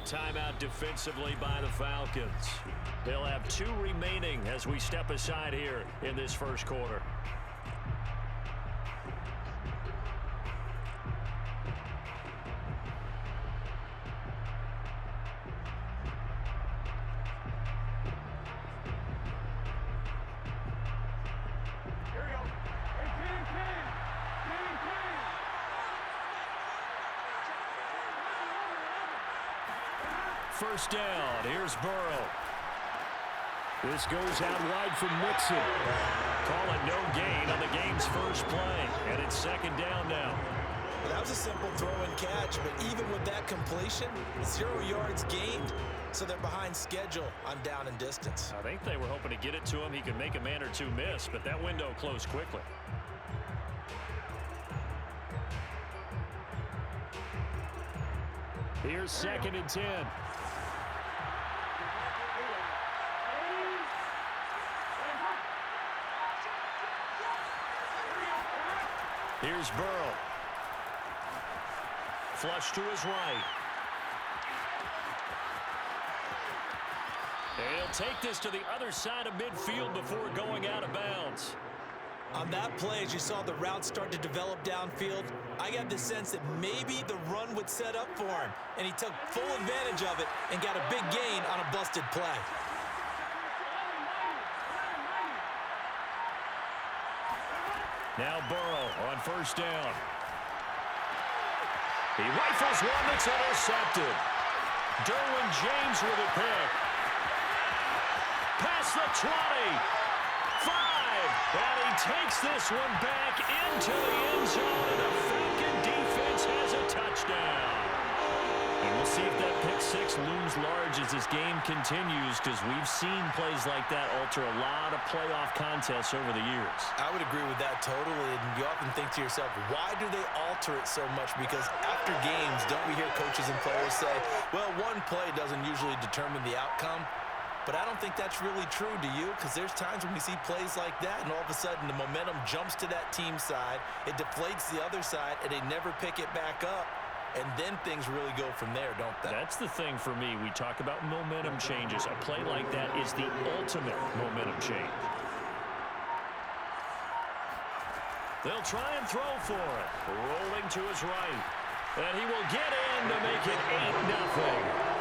timeout defensively by the Falcons. They'll have 2 remaining as we step aside here in this first quarter. First down, here's Burrow. This goes out wide from Mixon. Call it no gain on the game's first play, and it's second down now. Well, that was a simple throw and catch, but even with that completion, 0 yards gained, so they're behind schedule on down and distance. I think they were hoping to get it to him. He could make a man or two miss, but that window closed quickly. Here's second and 10. Here's Burrow. Flush to his right. And he'll take this to the other side of midfield before going out of bounds. On that play, as you saw the route start to develop downfield, I got the sense that maybe the run would set up for him, and he took full advantage of it and got a big gain on a busted play. Now Burrow on first down. He rifles one that's intercepted. Derwin James with a pick. Past the 20. 5. And he takes this one back into the end zone, and the Falcon defense has a touchdown. And we'll see if that pick 6 looms large as this game continues, because we've seen plays like that alter a lot of playoff contests over the years. I would agree with that totally, and you often think to yourself, why do they alter it so much? Because after games, don't we hear coaches and players say, well, one play doesn't usually determine the outcome? But I don't think that's really true, do you? Because there's times when we see plays like that, and all of a sudden the momentum jumps to that team side, it deflates the other side, and they never pick it back up. And then things really go from there, don't they? That's the thing for me. We talk about momentum changes. A play like that is the ultimate momentum change. They'll try and throw for it. Rolling to his right. And he will get in to make it 8-0.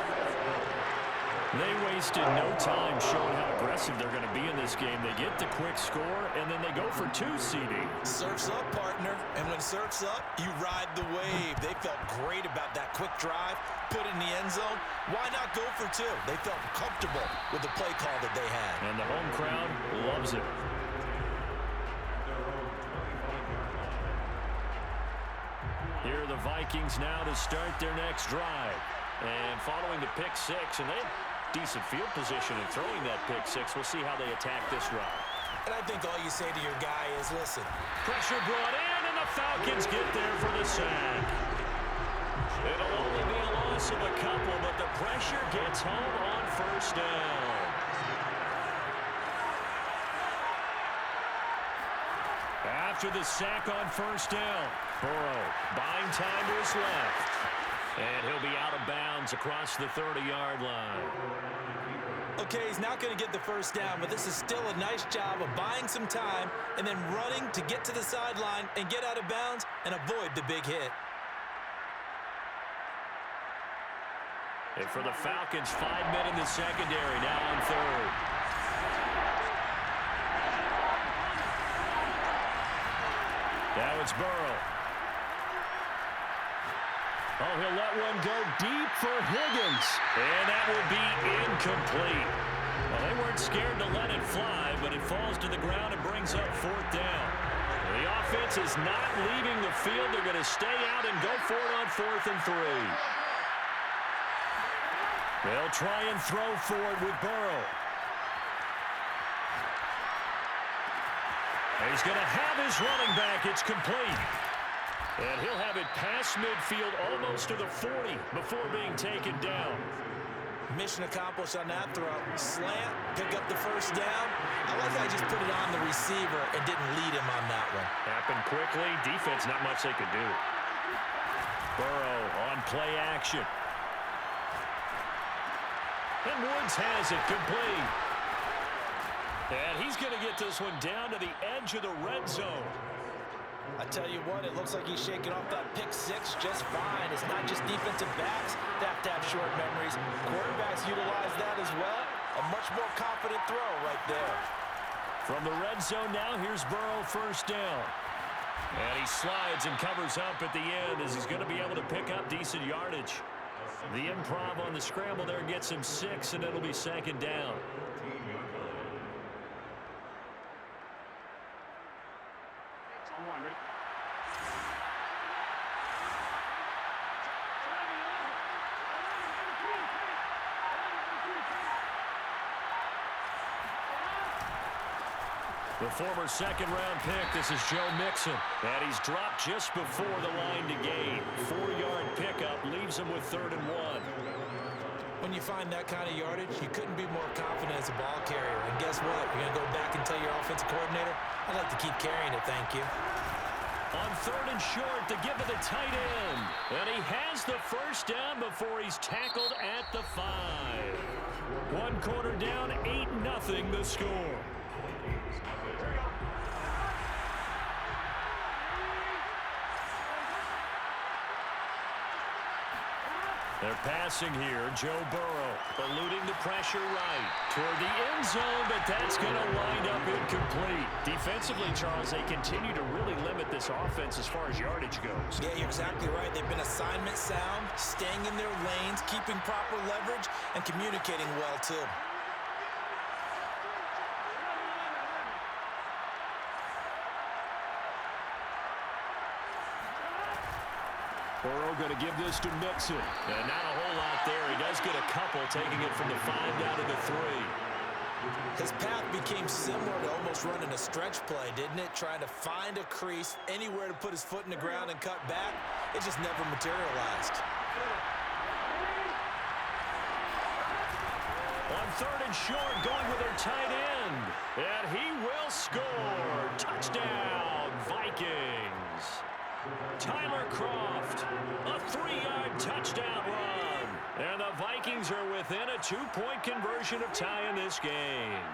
They wasted no time showing how aggressive they're going to be in this game. They get the quick score, and then they go for 2, CD. Surf's up, partner. And when surf's up, you ride the wave. They felt great about that quick drive, put in the end zone. Why not go for 2? They felt comfortable with the play call that they had. And the home crowd loves it. Here are the Vikings now to start their next drive. And following the pick 6, and they have decent field position in throwing that pick 6. We'll see how they attack this run. And I think all you say to your guy is, listen. Pressure brought in, and the Falcons get there for the sack. It'll only be a loss of a couple, but the pressure gets home on first down. After the sack on first down, Burrow buying time to his left. And he'll be out of bounds across the 30-yard line. Okay, he's not going to get the first down, but this is still a nice job of buying some time and then running to get to the sideline and get out of bounds and avoid the big hit. And for the Falcons, 5 men in the secondary, now on third. Now it's Burrow. Oh, he'll let one go deep for Higgins. And that will be incomplete. Well, they weren't scared to let it fly, but it falls to the ground and brings up 4th down. The offense is not leaving the field. They're going to stay out and go for it on 4th and 3. They'll try and throw for it with Burrow. And he's going to have his running back. It's complete. And he'll have it past midfield almost to the 40 before being taken down. Mission accomplished on that throw. Slant, pick up the first down. I like how he just put it on the receiver and didn't lead him on that one. Happened quickly. Defense, not much they could do. Burrow on play action. And Woods has it complete. And he's going to get this one down to the edge of the red zone. I tell you what, it looks like he's shaking off that pick six just fine. It's not just defensive backs that have to have short memories. Quarterbacks utilize that as well. A much more confident throw right there. From the red zone now, here's Burrow first down. And he slides and covers up at the end as he's going to be able to pick up decent yardage. The improv on the scramble there gets him 6, and it'll be second down. The former second-round pick, this is Joe Mixon. And he's dropped just before the line to gain. 4-yard pickup leaves him with 3rd and 1. When you find that kind of yardage, you couldn't be more confident as a ball carrier. And guess what? You're going to go back and tell your offensive coordinator, I'd like to keep carrying it, thank you. On 3rd and short, to give to the tight end. And he has the first down before he's tackled at the 5. 1 quarter down, 8-0 the score. They're passing here. Joe Burrow eluding the pressure right toward the end zone, but that's going to wind up incomplete. Defensively, Charles, they continue to really limit this offense as far as yardage goes. Yeah, you're exactly right. They've been assignment sound, staying in their lanes, keeping proper leverage, and communicating well, too. Burrow going to give this to Mixon. And not a whole lot there. He does get a couple, taking it from the 5 down to the 3. His path became similar to almost running a stretch play, didn't it? Trying to find a crease, anywhere to put his foot in the ground and cut back. It just never materialized. On 3rd and short, going with their tight end. And he will score. Touchdown, Vikings. Tyler Kroft, a 3-yard touchdown run. And the Vikings are within a 2-point conversion of tying this game.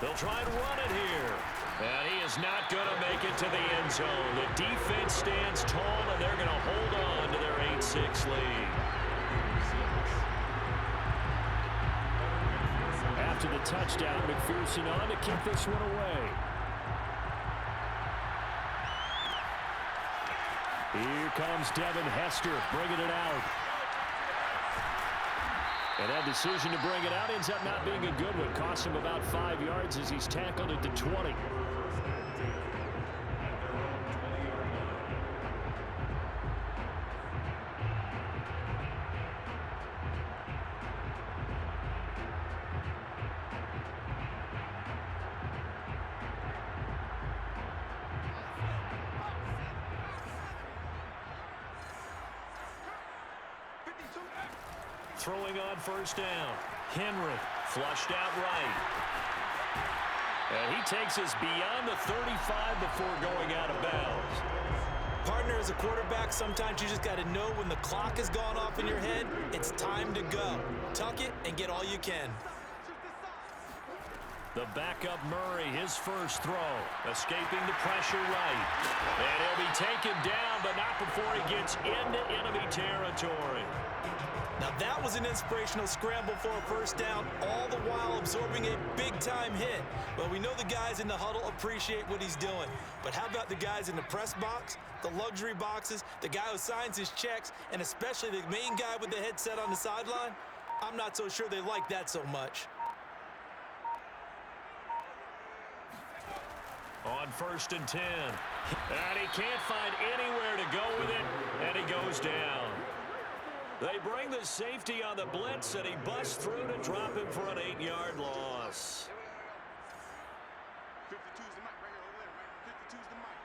They'll try and run it here. And he is not going to make it to the end zone. The defense stands tall, and they're going to hold on to their 8-6 lead. After the touchdown, McPherson on to kick this one away. Here comes Devin Hester bringing it out. And that decision to bring it out ends up not being a good one. Cost him about 5 yards as he's tackled at the 20. Throwing on first down. Henry flushed out right. And he takes us beyond the 35 before going out of bounds. Partner, as a quarterback, sometimes you just got to know when the clock has gone off in your head, it's time to go. Tuck it and get all you can. The backup Murray, his first throw, escaping the pressure right. And he'll be taken down, but not before he gets into enemy territory. Now that was an inspirational scramble for a first down, all the while absorbing a big-time hit. Well, we know the guys in the huddle appreciate what he's doing. But how about the guys in the press box, the luxury boxes, the guy who signs his checks, and especially the main guy with the headset on the sideline? I'm not so sure they like that so much. On 1st and 10. And he can't find anywhere to go with it, and he goes down. They bring the safety on the blitz, and he busts through to drop him for an 8-yard loss. 52's the mic right here over there, man. 52's the mic.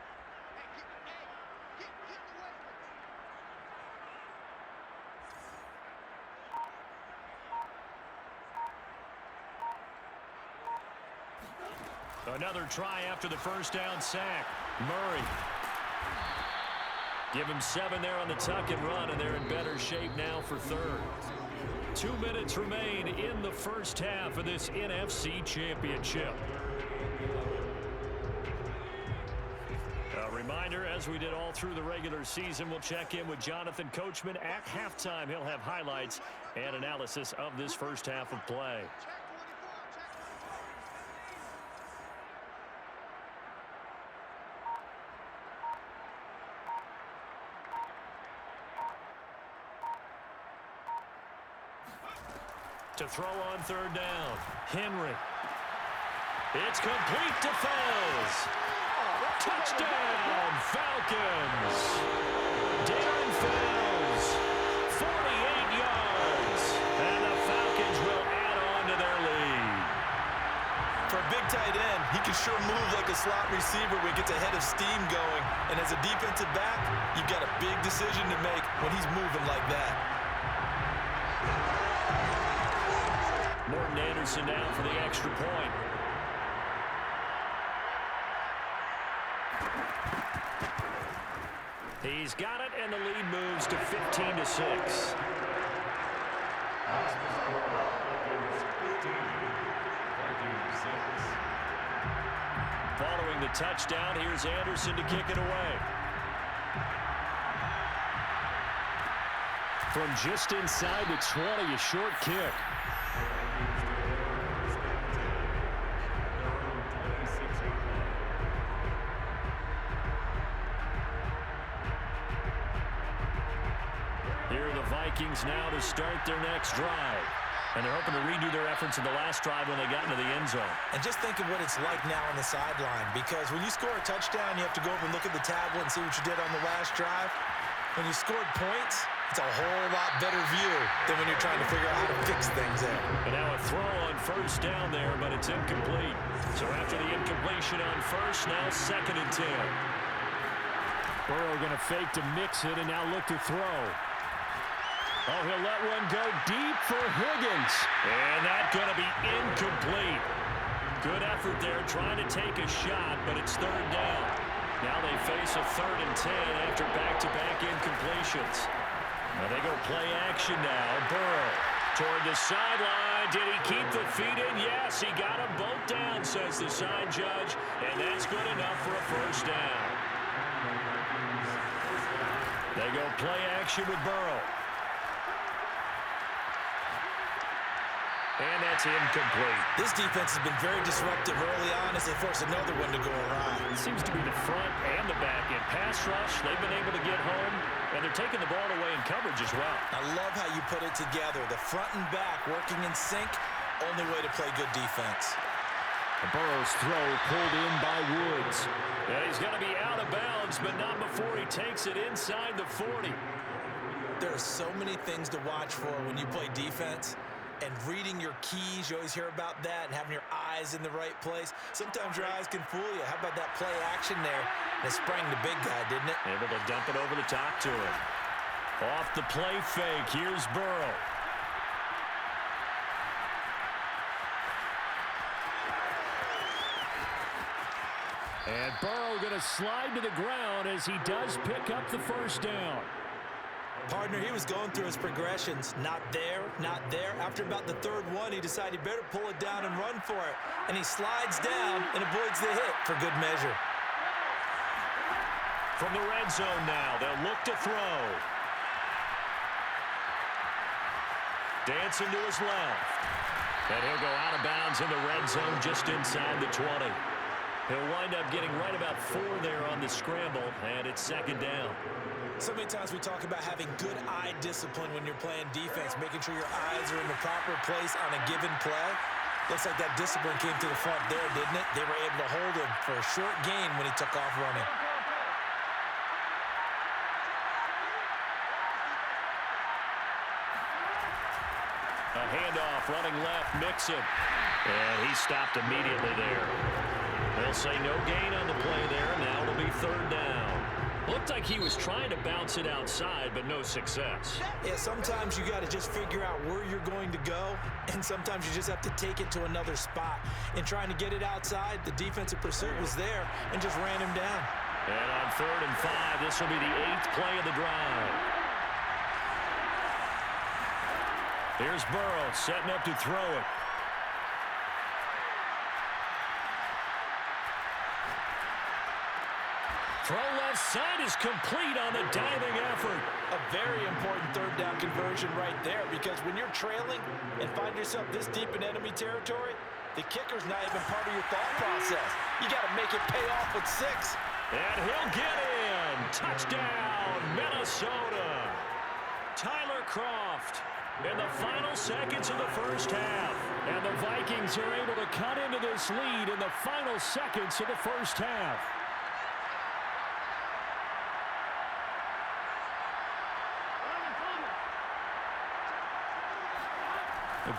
Hey, Another try after the first down sack. Murray. Give him 7 there on the tuck and run, and they're in better shape now for third. 2 minutes remain in the first half of this NFC Championship. A reminder, as we did all through the regular season, we'll check in with Jonathan Coachman at halftime. He'll have highlights and analysis of this first half of play. To throw on third down, Henry. It's complete to Fells. Touchdown, Falcons. Darren Fells, 48 yards. And the Falcons will add on to their lead. For a big tight end, he can sure move like a slot receiver when he gets a head of steam going. And as a defensive back, you've got a big decision to make when he's moving like that. Morton Anderson down for the extra point. He's got it, and the lead moves to 15-6. Following the touchdown, here's Anderson to kick it away. From just inside the 20, a short kick. Here are the Vikings now to start their next drive. And they're hoping to redo their efforts in the last drive when they got into the end zone. And just think of what it's like now on the sideline, because when you score a touchdown, you have to go over and look at the tablet and see what you did on the last drive. When you scored points, it's a whole lot better view than when you're trying to figure out how to fix things there. And now a throw on first down there, but it's incomplete. So after the incompletion on first, now 2nd and 10. Burrow going to fake to mix it and now look to throw. Oh, he'll let one go deep for Higgins. And that's going to be incomplete. Good effort there trying to take a shot, but it's 3rd down. Now they face a 3rd and 10 after back-to-back incompletions. Now they go play action now. Burrow toward the sideline. Did he keep the feet in? Yes, he got them both down, says the side judge. And that's good enough for a 1st down. They go play action with Burrow. And that's incomplete. This defense has been very disruptive early on as they force another one to go awry. It seems to be the front and the back end. Pass rush, they've been able to get home, and they're taking the ball away in coverage as well. I love how you put it together. The front and back working in sync, only way to play good defense. Burrow's throw pulled in by Woods. And he's going to be out of bounds, but not before he takes it inside the 40. There are so many things to watch for when you play defense. And reading your keys, you always hear about that, and having your eyes in the right place. Sometimes your eyes can fool you. How about that play action there? And it sprang the big guy, didn't it? Able to dump it over the top to him. Off the play fake, here's Burrow. And Burrow going to slide to the ground as he does pick up the 1st down. Partner, he was going through his progressions. Not there, not there. After about the 3rd one, he decided he better pull it down and run for it. And he slides down and avoids the hit for good measure. From the red zone now, they'll look to throw. Dancing to his left. And he'll go out of bounds in the red zone just inside the 20. He'll wind up getting right about 4 there on the scramble, and it's 2nd down. So many times we talk about having good eye discipline when you're playing defense, making sure your eyes are in the proper place on a given play. Looks like that discipline came to the front there, didn't it? They were able to hold him for a short gain when he took off running. A handoff, running left, Mixon. And he stopped immediately there. They'll say no gain on the play there. Now it'll be 3rd down. Looked like he was trying to bounce it outside, but no success. Yeah, sometimes you got to just figure out where you're going to go, and sometimes you just have to take it to another spot. In trying to get it outside, the defensive pursuit was there and just ran him down. And on 3rd and 5, this will be the 8th play of the drive. Here's Burrow setting up to throw it. Throw left side is complete on the diving effort. A very important 3rd down conversion right there, because when you're trailing and find yourself this deep in enemy territory, the kicker's not even part of your thought process. You got to make it pay off with 6. And he'll get in. Touchdown, Minnesota. Tyler Kroft in the final seconds of the first half. And the Vikings are able to cut into this lead in the final seconds of the first half.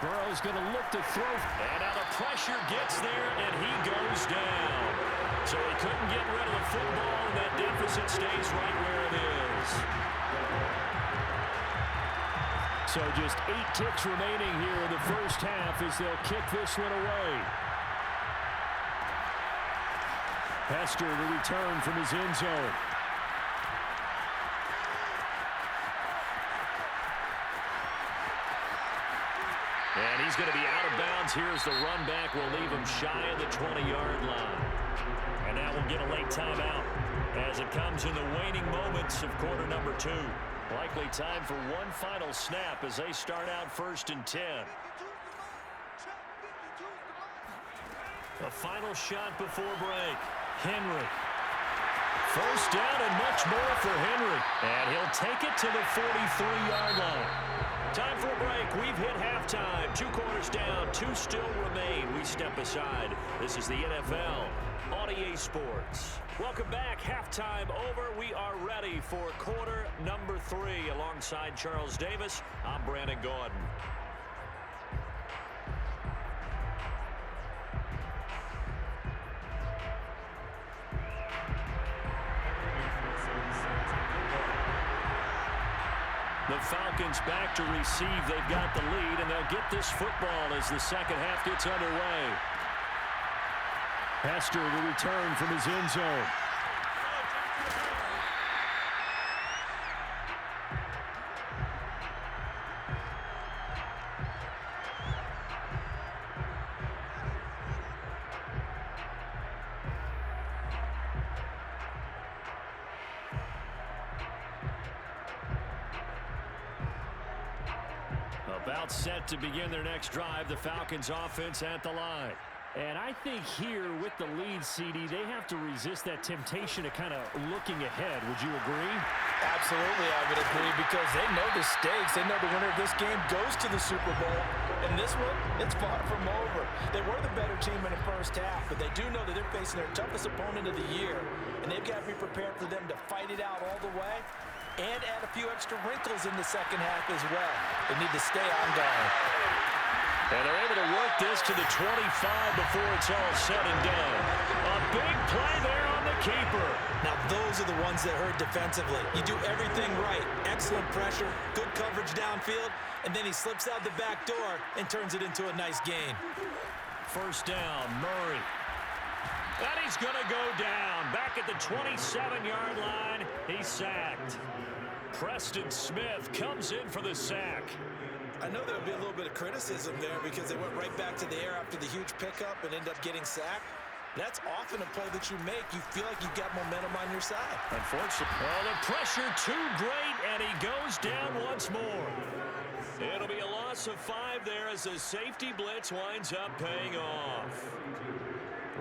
Burrow's going to look to throw. And now the pressure gets there, and he goes down. So he couldn't get rid of the football, and that deficit stays right where it is. So just 8 ticks remaining here in the first half as they'll kick this one away. Hester to return from his end zone. And he's going to be out of bounds here as the run back will leave him shy of the 20-yard line. And now we'll get a late timeout as it comes in the waning moments of quarter number 2. Likely time for one final snap as they start out 1st and 10. The final shot before break. Henry. First down and much more for Henry. And he'll take it to the 43-yard line. Time for a break. We've hit halftime. 2 quarters down. 2 still remain. We step aside. This is the NFL on EA Sports. Welcome back. Halftime over. We are ready for quarter number 3. Alongside Charles Davis, I'm Brandon Gordon. The Falcons back to receive. They've got the lead, and they'll get this football as the second half gets underway. Hester the return from his end zone. About set to begin their next drive. The Falcons offense at the line. And I think here with the lead, CD, they have to resist that temptation to kind of looking ahead. Would you agree? Absolutely, I would agree, because they know the stakes. They know the winner of this game goes to the Super Bowl. And this one, it's far from over. They were the better team in the first half, but they do know that they're facing their toughest opponent of the year. And they've got to be prepared for them to fight it out all the way and add a few extra wrinkles in the second half as well. They need to stay on guard. And they're able to work this to the 25 before it's all said and done. A big play there on the keeper. Now those are the ones that hurt defensively. You do everything right. Excellent pressure, good coverage downfield, and then he slips out the back door and turns it into a nice gain. First down, Murray. And he's going to go down. Back at the 27-yard line, he's sacked. Preston Smith comes in for the sack. I know there'll be a little bit of criticism there because they went right back to the air after the huge pickup and ended up getting sacked. That's often a play that you make. You feel like you've got momentum on your side. Unfortunately, well, the pressure too great, and he goes down once more. It'll be a loss of 5 there as the safety blitz winds up paying off.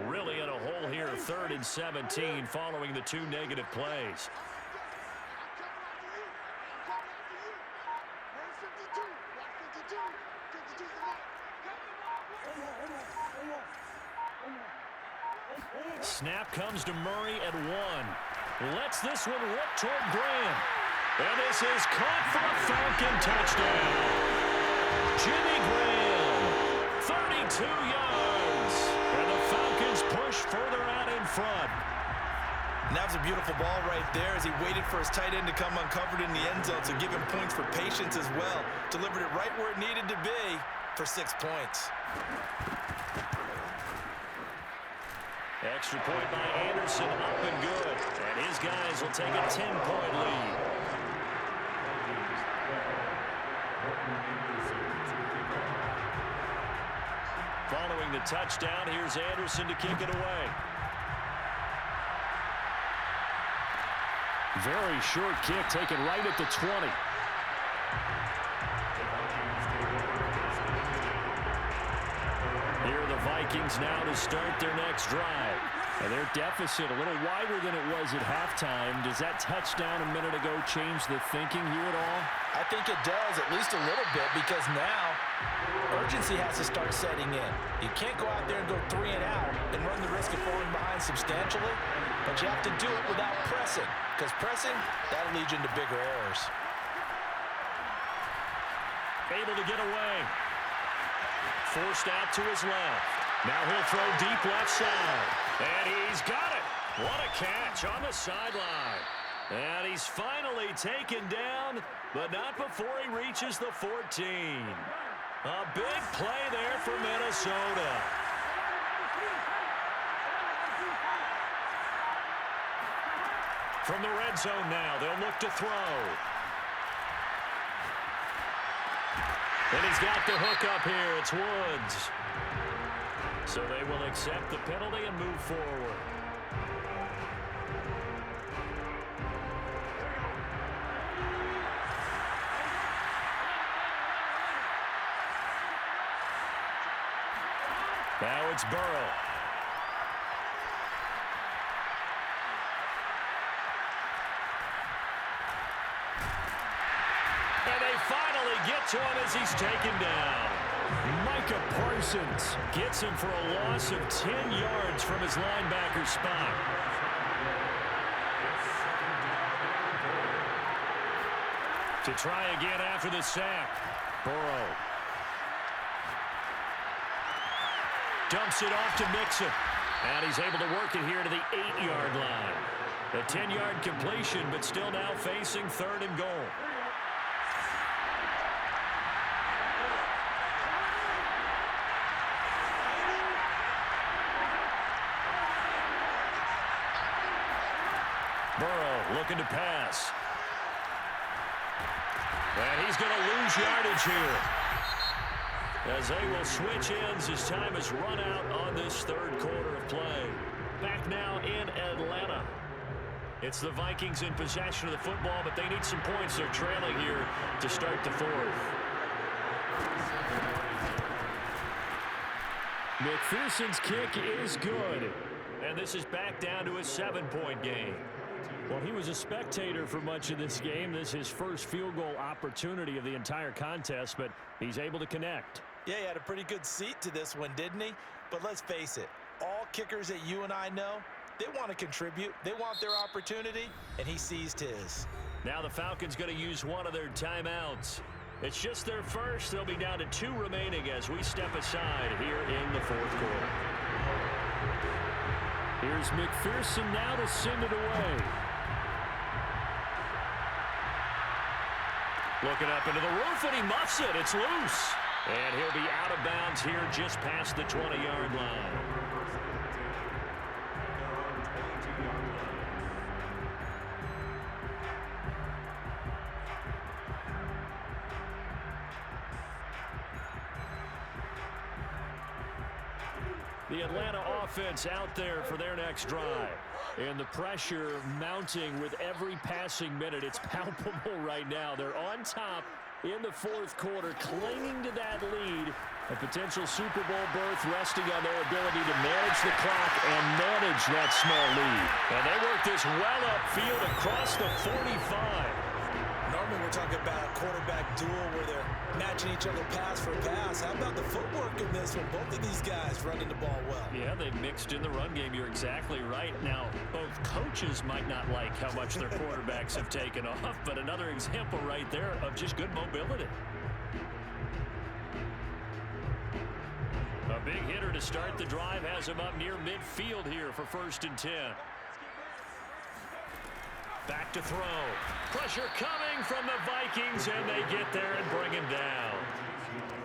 Really in a hole here, 3rd and 17 following the 2 negative plays. Snap comes to Murray at 1. Lets this one rip toward Graham. And this is caught for a Falcon touchdown. Jimmy Graham, 32 yards. And the Falcons push further out in front. And that was a beautiful ball right there as he waited for his tight end to come uncovered in the end zone to give him points for patience as well. Delivered it right where it needed to be for 6 points. extra point by Anderson, up and good. And his guys will take a 10-point lead. Following the touchdown, here's Anderson to kick it away. Very short kick, taken right at the 20. Here are the Vikings now to start their next drive. And their deficit a little wider than it was at halftime. Does that touchdown a minute ago change the thinking here at all? I think it does, at least a little bit, because now urgency has to start setting in. You can't go out there and go 3 and out and run the risk of falling behind substantially, but you have to do it without pressing, because pressing, that'll lead you into bigger errors. Able to get away. Forced out to his left. Now he'll throw deep left side. And he's got it. What a catch on the sideline. And he's finally taken down, but not before he reaches the 14. A big play there for Minnesota. From the red zone now, they'll look to throw. And he's got the hook up here. It's Woods. So they will accept the penalty and move forward. Now it's Burrow. And they finally get to him as he's taken down. Micah Parsons gets him for a loss of 10 yards from his linebacker spot. To try again after the sack. Burrow. Dumps it off to Mixon. And he's able to work it here to the 8-yard line. A 10-yard completion, but still now facing 3rd and goal. Burrow looking to pass. And he's going to lose yardage here, as they will switch ends as time has run out on this 3rd quarter of play. Back now in Atlanta. It's the Vikings in possession of the football, but they need some points. They're trailing here to start the 4th. McPherson's kick is good. And this is back down to a 7-point game. Well, he was a spectator for much of this game. This is his first field goal opportunity of the entire contest, but he's able to connect. Yeah, he had a pretty good seat to this one, didn't he? But let's face it, all kickers that you and I know, they want to contribute. They want their opportunity, and he seized his. Now the Falcons going to use one of their timeouts. It's just their first. They'll be down to 2 remaining as we step aside here in the 4th quarter. Here's McPherson now to send it away. Looking up into the roof, and he muffs it. It's loose. And he'll be out of bounds here just past the 20-yard line. The Atlanta offense out there for their next drive. And the pressure mounting with every passing minute. It's palpable right now. They're on top in the 4th quarter, clinging to that lead. A potential Super Bowl berth resting on their ability to manage the clock and manage that small lead. And they work this well upfield across the 45. Normally we're talking about a quarterback duel where they're matching each other pass for pass. How about the footwork in this one? Both of these guys running the ball well. Yeah, they mixed in the run game. You're exactly right. Now, both coaches might not like how much their quarterbacks have taken off, but another example right there of just good mobility. A big hitter to start the drive has him up near midfield here for 1st and 10. Back to throw. Pressure coming from the Vikings, and they get there and bring him down.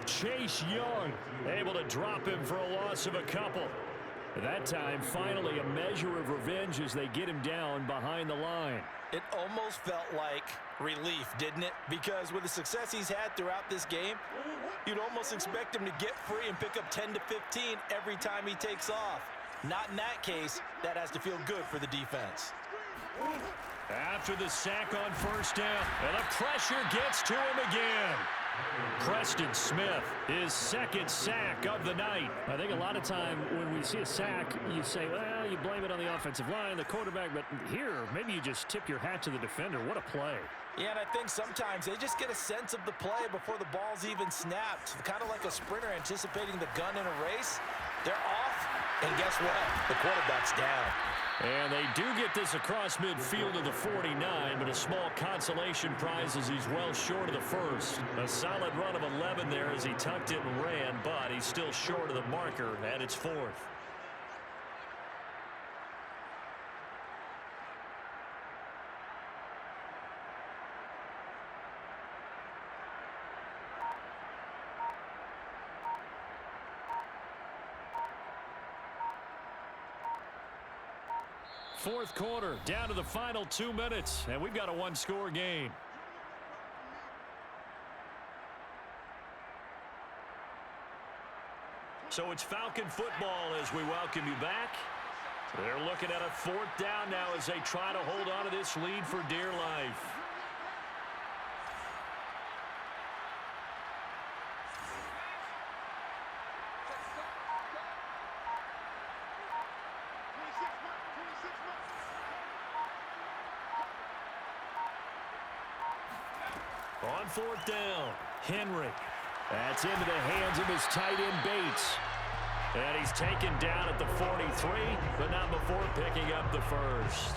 Chase Young able to drop him for a loss of a couple. That time, finally, a measure of revenge as they get him down behind the line. It almost felt like relief, didn't it? Because with the success he's had throughout this game, you'd almost expect him to get free and pick up 10 to 15 every time he takes off. Not in that case. That has to feel good for the defense. After the sack on first down, and the pressure gets to him again. Preston Smith, his second sack of the night. I think a lot of time when we see a sack, you say, well, you blame it on the offensive line, the quarterback, but here, maybe you just tip your hat to the defender. What a play. Yeah, and I think sometimes they just get a sense of the play before the ball's even snapped. Kind of like a sprinter anticipating the gun in a race. They're off, and guess what? The quarterback's down. And they do get this across midfield of the 49, but a small consolation prize as he's well short of the first. A solid run of 11 there as he tucked it and ran, but he's still short of the marker, and it's fourth. Fourth quarter, down to the final 2 minutes, and we've got a one-score game. So it's Falcon football as we welcome you back. They're looking at a fourth down now as they try to hold on to this lead for dear life. On fourth down, Henry. That's into the hands of his tight end, Bates. And he's taken down at the 43, but not before picking up the first.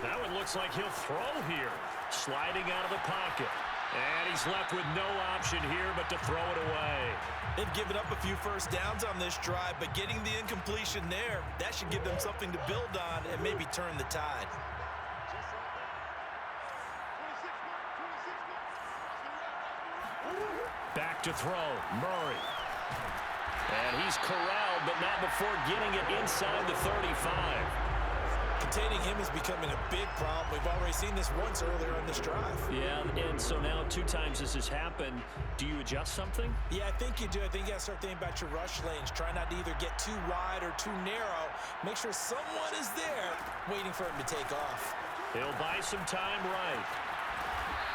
That one looks like he'll throw here. Sliding out of the pocket. And he's left with no option here but to throw it away. They've given up a few first downs on this drive, but getting the incompletion there, that should give them something to build on and maybe turn the tide. Back to throw, Murray. And he's corralled, but not before getting it inside the 35. Containing him is becoming a big problem. We've already seen this once earlier on this drive. Yeah, and so now 2 times this has happened. Do you adjust something? Yeah, I think you do. I think you got to start thinking about your rush lanes. Try not to either get too wide or too narrow. Make sure someone is there waiting for him to take off. He'll buy some time right.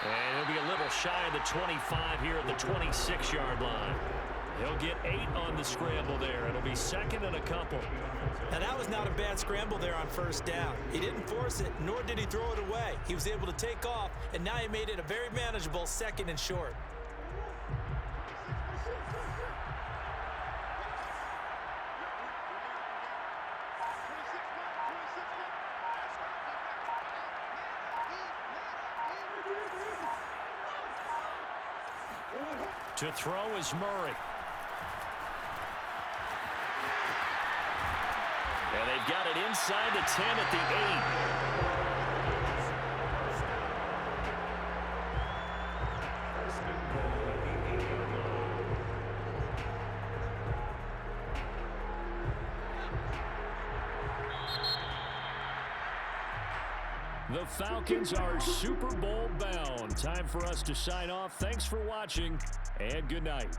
And he'll be a little shy of the 25 here at the 26-yard line. He'll get 8 on the scramble there. It'll be second and a couple. Now, that was not a bad scramble there on first down. He didn't force it, nor did he throw it away. He was able to take off, and now he made it a very manageable second and short. To throw is Murray. And they've got it inside the 10 at the 8. The Falcons are Super Bowl bound. Time for us to sign off. Thanks for watching, and good night.